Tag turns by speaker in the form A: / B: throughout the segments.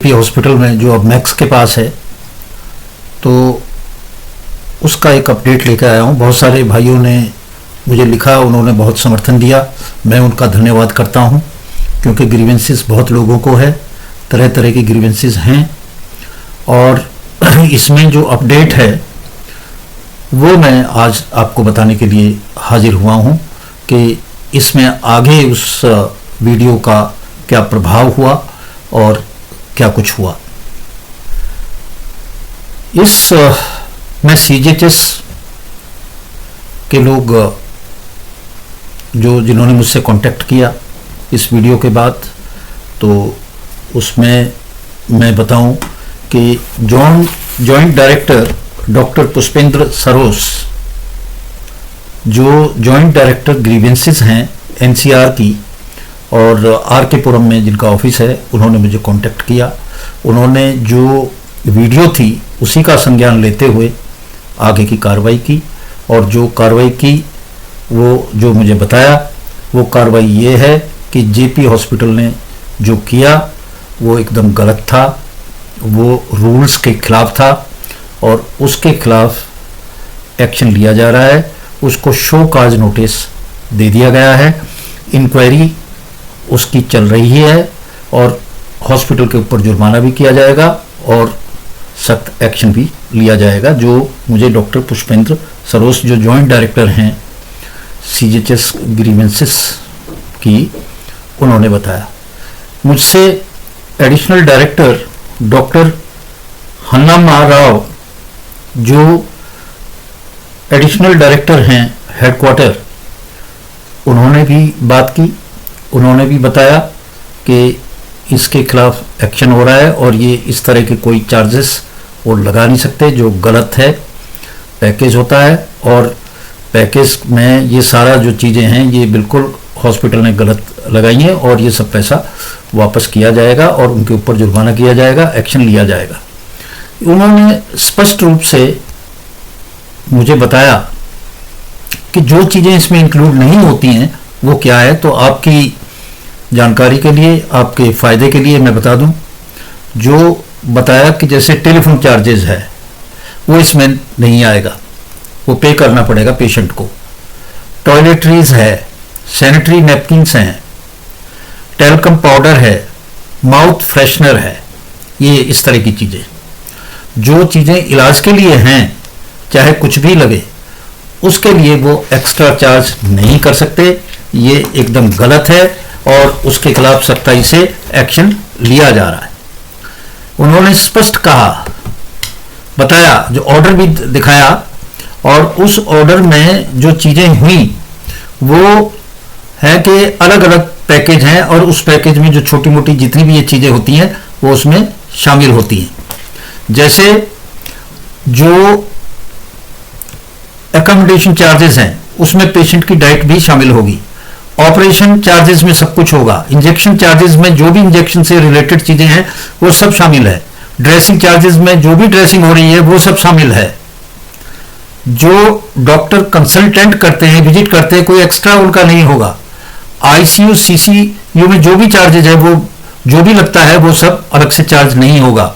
A: JP hospital में जो अब मैक्स के पास है, तो उसका एक अपडेट लेकर आया हूँ। बहुत सारे भाइयों ने मुझे लिखा, उन्होंने बहुत समर्थन दिया, मैं उनका धन्यवाद करता हूँ, क्योंकि ग्रीवेंसेस बहुत लोगों को है, तरह तरह की ग्रीवेंसेस हैं। और इसमें जो अपडेट है वो मैं आज आपको बताने के लिए हाजिर हुआ हूँ कि इसमें आगे उस वीडियो का क्या प्रभाव हुआ और क्या कुछ हुआ। इस मैं सीजीएचएस के लोग जिन्होंने मुझसे कांटेक्ट किया इस वीडियो के बाद, तो उसमें मैं बताऊं कि जॉइंट डायरेक्टर डॉक्टर पुष्पेंद्र सरोस, जो जॉइंट डायरेक्टर ग्रीवेंसेस हैं एनसीआर की और आर के पुरम में जिनका ऑफिस है, उन्होंने मुझे कांटेक्ट किया। उन्होंने जो वीडियो थी उसी का संज्ञान लेते हुए आगे की कार्रवाई की, और जो कार्रवाई की वो जो मुझे बताया वो कार्रवाई ये है कि जेपी हॉस्पिटल ने जो किया वो एकदम गलत था, वो रूल्स के खिलाफ था और उसके खिलाफ एक्शन लिया जा रहा है। उसको शो काज नोटिस दे दिया गया है, इंक्वायरी उसकी चल रही है और हॉस्पिटल के ऊपर जुर्माना भी किया जाएगा और सख्त एक्शन भी लिया जाएगा, जो मुझे डॉक्टर पुष्पेंद्र सरोस जो जॉइंट डायरेक्टर हैं सीजीएचएस ग्रीवेंसेस की, उन्होंने बताया। मुझसे एडिशनल डायरेक्टर डॉक्टर हन्नाम्मा राव, जो एडिशनल डायरेक्टर हैं हेडक्वार्टर, उन्होंने भी बात की। उन्होंने भी बताया कि इसके खिलाफ एक्शन हो रहा है और ये इस तरह के कोई चार्जेस वो लगा नहीं सकते, जो गलत है। पैकेज होता है और पैकेज में ये सारा जो चीज़ें हैं ये बिल्कुल हॉस्पिटल ने गलत लगाई हैं और ये सब पैसा वापस किया जाएगा और उनके ऊपर जुर्माना किया जाएगा, एक्शन लिया जाएगा। उन्होंने स्पष्ट रूप से मुझे बताया कि जो चीज़ें इसमें इंक्लूड नहीं होती हैं वो क्या है। तो आपकी जानकारी के लिए, आपके फ़ायदे के लिए मैं बता दूं, जो बताया कि जैसे टेलीफोन चार्जेस है वो इसमें नहीं आएगा, वो पे करना पड़ेगा पेशेंट को। टॉयलेटरीज है, सैनिटरी नैपकिन्स हैं, टेल्कम पाउडर है, माउथ फ्रेशनर है, ये इस तरह की चीज़ें, जो चीज़ें इलाज के लिए हैं, चाहे कुछ भी लगे, उसके लिए वो एक्स्ट्रा चार्ज नहीं कर सकते। ये एकदम गलत है और उसके खिलाफ सख्ताई से एक्शन लिया जा रहा है। उन्होंने स्पष्ट कहा, बताया, जो ऑर्डर भी दिखाया, और उस ऑर्डर में जो चीज़ें हुई वो है कि अलग अलग पैकेज हैं और उस पैकेज में जो छोटी मोटी जितनी भी ये चीज़ें होती हैं वो उसमें शामिल होती हैं। जैसे जो एकोमोडेशन चार्जेस हैं उसमें पेशेंट की डाइट भी शामिल होगी, ऑपरेशन चार्जेस में सब कुछ होगा, इंजेक्शन चार्जेस में जो भी इंजेक्शन से रिलेटेड चीज़ें हैं वो सब शामिल है, ड्रेसिंग चार्जेस में जो भी ड्रेसिंग हो रही है वो सब शामिल है। जो डॉक्टर कंसल्टेंट करते हैं, विजिट करते हैं, कोई एक्स्ट्रा उनका नहीं होगा। आईसीयू सीसीयू में जो भी चार्जेज है वो जो भी लगता है वो सब अलग से चार्ज नहीं होगा।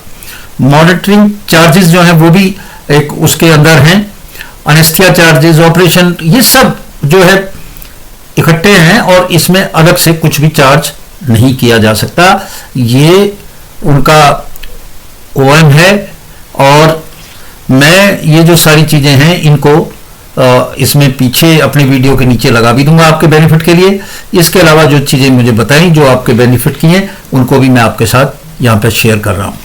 A: मॉनिटरिंग चार्जेस जो हैं वो भी एक उसके अंदर हैं, अनेस्थीसिया चार्जेस, ऑपरेशन, ये सब जो है इकट्ठे हैं और इसमें अलग से कुछ भी चार्ज नहीं किया जा सकता। ये उनका ओएम है और मैं ये जो सारी चीज़ें हैं इनको इसमें पीछे अपने वीडियो के नीचे लगा भी दूंगा आपके बेनिफिट के लिए। इसके अलावा जो चीज़ें मुझे बताई जो आपके बेनिफिट की हैं उनको भी मैं आपके साथ यहाँ पे शेयर कर रहा हूँ।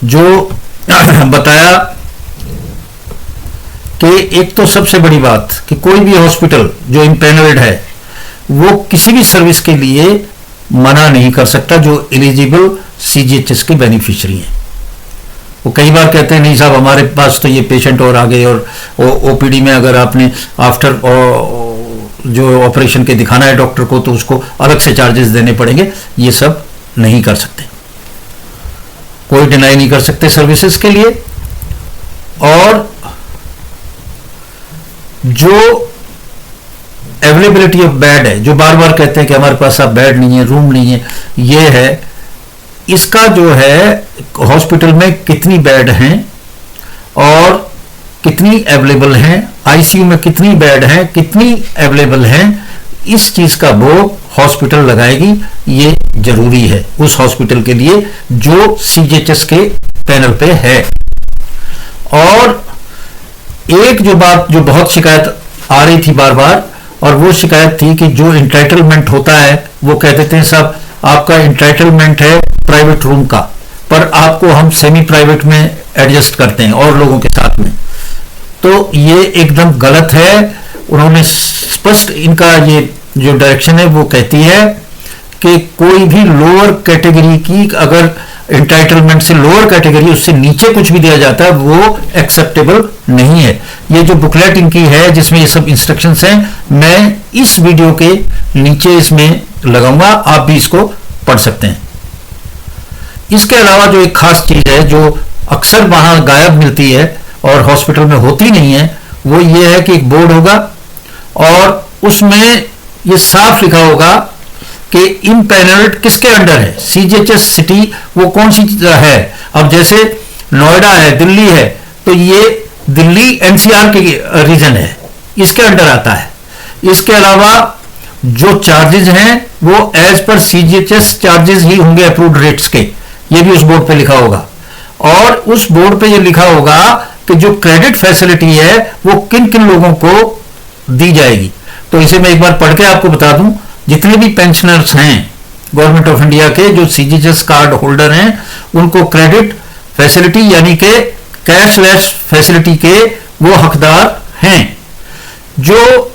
A: जो बताया कि एक तो सबसे बड़ी बात कि कोई भी हॉस्पिटल जो इम्पैनल्ड है वो किसी भी सर्विस के लिए मना नहीं कर सकता जो एलिजिबल सीजीएचएस के बेनिफिशियरी हैं। वो कई बार कहते हैं नहीं साहब हमारे पास तो ये पेशेंट और आ गए और ओपीडी में अगर आपने आफ्टर जो ऑपरेशन के दिखाना है डॉक्टर को तो उसको अलग से चार्जेस देने पड़ेंगे। ये सब नहीं कर सकते, कोई डिनाई नहीं कर सकते सर्विसेज के लिए। और जो अवेलेबिलिटी ऑफ बेड है, जो बार बार कहते हैं कि हमारे पास अब बेड नहीं है, रूम नहीं है, ये है इसका जो है हॉस्पिटल में कितनी बेड हैं और कितनी अवेलेबल हैं, आईसीयू में कितनी बेड हैं, कितनी अवेलेबल हैं, इस चीज का बोर्ड हॉस्पिटल लगाएगी। ये जरूरी है उस हॉस्पिटल के लिए जो सीजीएचएस के पैनल पे है। और एक जो बात जो बहुत शिकायत आ रही थी बार बार, और वो शिकायत थी कि जो इंटाइटलमेंट होता है वो कह देते हैं साहब आपका इंटाइटलमेंट है प्राइवेट रूम का, पर आपको हम सेमी प्राइवेट में एडजस्ट करते हैं और लोगों के साथ में। तो ये एकदम गलत है। उन्होंने स्पष्ट इनका ये जो डायरेक्शन है वो कहती है कि कोई भी लोअर कैटेगरी की अगर इंटाइटलमेंट से लोअर कैटेगरी उससे नीचे कुछ भी दिया जाता है वो एक्सेप्टेबल नहीं है। ये जो बुकलेट इनकी है जिसमें ये सब इंस्ट्रक्शंस हैं, मैं इस वीडियो के नीचे इसमें लगाऊंगा, आप भी इसको पढ़ सकते हैं। इसके अलावा जो एक खास चीज है जो अक्सर वहां गायब मिलती है और हॉस्पिटल में होती नहीं है, वो ये है कि एक बोर्ड होगा और उसमें ये साफ लिखा होगा कि इम्पैनल्ड किसके अंडर है, सीजीएचएस सिटी वो कौन सी है। अब जैसे नोएडा है, दिल्ली है, तो ये दिल्ली एनसीआर के रीजन है, इसके अंडर आता है। इसके अलावा जो चार्जेस हैं वो एज पर सीजीएचएस चार्जेस ही होंगे अप्रूव्ड रेट्स के, ये भी उस बोर्ड पे लिखा होगा। और उस बोर्ड पे ये लिखा होगा कि जो क्रेडिट फैसिलिटी है वो किन किन लोगों को दी जाएगी। तो इसे मैं एक बार पढ़ के आपको बता दूं, जितने भी पेंशनर्स हैं गवर्नमेंट ऑफ इंडिया के जो सीजीएचएस कार्ड होल्डर हैं उनको क्रेडिट फैसिलिटी यानी कि कैशलेस फैसिलिटी के वो हकदार हैं। जो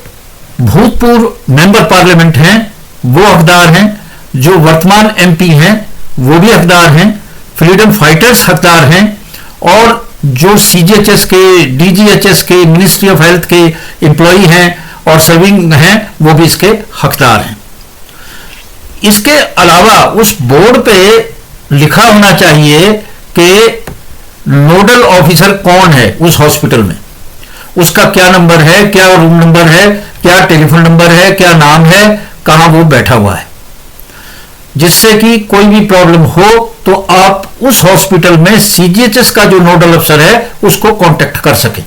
A: भूतपूर्व मेंबर पार्लियामेंट हैं वो हकदार हैं, जो वर्तमान एमपी हैं वो भी हकदार हैं, फ्रीडम फाइटर्स हकदार हैं, और जो सीजीएचएस के, डीजीएचएस के, मिनिस्ट्री ऑफ हेल्थ के एम्प्लॉई हैं और सर्विंग हैं वो भी इसके हकदार हैं। इसके अलावा उस बोर्ड पे लिखा होना चाहिए कि नोडल ऑफिसर कौन है उस हॉस्पिटल में, उसका क्या नंबर है, क्या रूम नंबर है, क्या टेलीफोन नंबर है, क्या नाम है, कहां वो बैठा हुआ है, जिससे कि कोई भी प्रॉब्लम हो तो आप उस हॉस्पिटल में सीजीएचएस का जो नोडल अफसर है उसको कांटेक्ट कर सकें।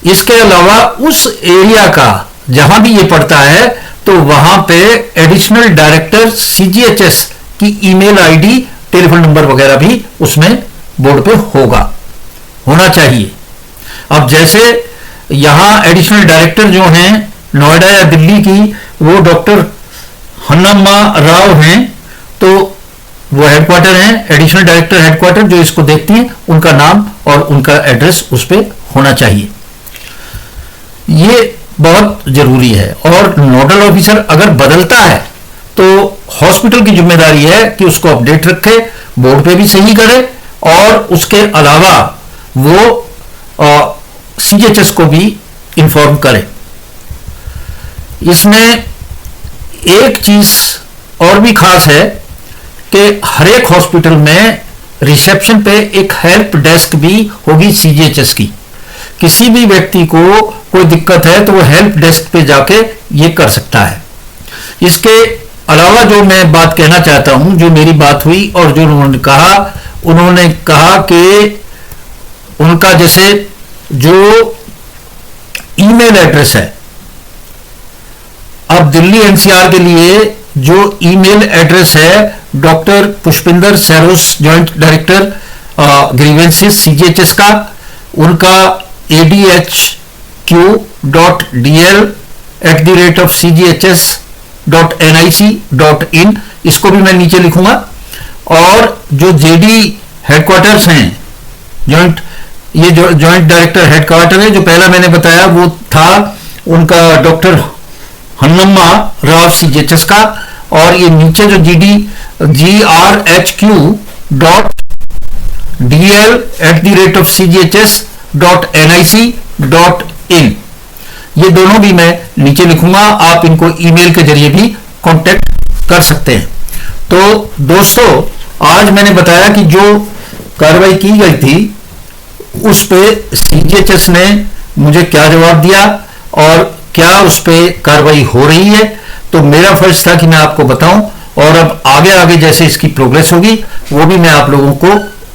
A: इसके अलावा उस एरिया का जहां भी ये पड़ता है तो वहां पे एडिशनल डायरेक्टर सीजीएचएस की ईमेल आईडी, टेलीफोन नंबर वगैरह भी उसमें बोर्ड पे होना चाहिए। अब जैसे यहां एडिशनल डायरेक्टर जो हैं नोएडा या दिल्ली की वो डॉक्टर हन्नम्मा राव हैं, तो वो हेडक्वार्टर हैं, एडिशनल डायरेक्टर हेडक्वार्टर जो इसको देखती हैं, उनका नाम और उनका एड्रेस उस पर होना चाहिए। ये बहुत जरूरी है। और नोडल ऑफिसर अगर बदलता है तो हॉस्पिटल की जिम्मेदारी है कि उसको अपडेट रखे, बोर्ड पे भी सही करे और उसके अलावा वो सीजीएचएस को भी इंफॉर्म करे। इसमें एक चीज और भी खास है कि हर एक हॉस्पिटल में रिसेप्शन पे एक हेल्प डेस्क भी होगी सीजीएचएस की। किसी भी व्यक्ति को कोई दिक्कत है तो वो हेल्प डेस्क पे जाके ये कर सकता है। इसके अलावा जो मैं बात कहना चाहता हूं, जो मेरी बात हुई और जो उन्होंने कहा कि उनका जैसे जो ईमेल एड्रेस है, अब दिल्ली एनसीआर के लिए जो ईमेल एड्रेस है डॉक्टर पुष्पिंदर सैरोस जॉइंट डायरेक्टर ग्रीवेंसेस सीजीएचएस का, उनका adhq.dl@cghs.nic.in, इसको भी मैं नीचे लिखूंगा। और जो जेडी हेडक्वार्टर्स हैं, ये जो जॉइंट डायरेक्टर हेडक्वार्टर है जो पहला मैंने बताया वो था उनका डॉक्टर हन्नम्मा राव सीजीएचएस का, और ये नीचे जो grhq.dl@cghs.nic.in, ये दोनों भी मैं नीचे लिखूंगा, आप इनको ईमेल के जरिए भी कांटेक्ट कर सकते हैं। तो दोस्तों, आज मैंने बताया कि जो कार्रवाई की गई थी उस पे सीजीएचएस ने मुझे क्या जवाब दिया और क्या उस पे कार्रवाई हो रही है, तो मेरा फर्ज था कि मैं आपको बताऊं और अब आगे आगे जैसे इसकी प्रोग्रेस होगी वो भी मैं आप लोगों को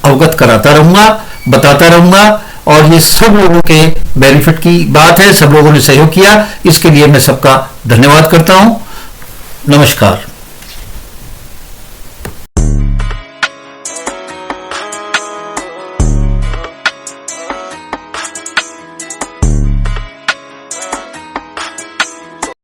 A: अवगत कराता रहूंगा, बताता रहूंगा। और ये सब लोगों के बेनिफिट की बात है, सब लोगों ने सहयोग किया, इसके लिए मैं सबका धन्यवाद करता हूं। नमस्कार।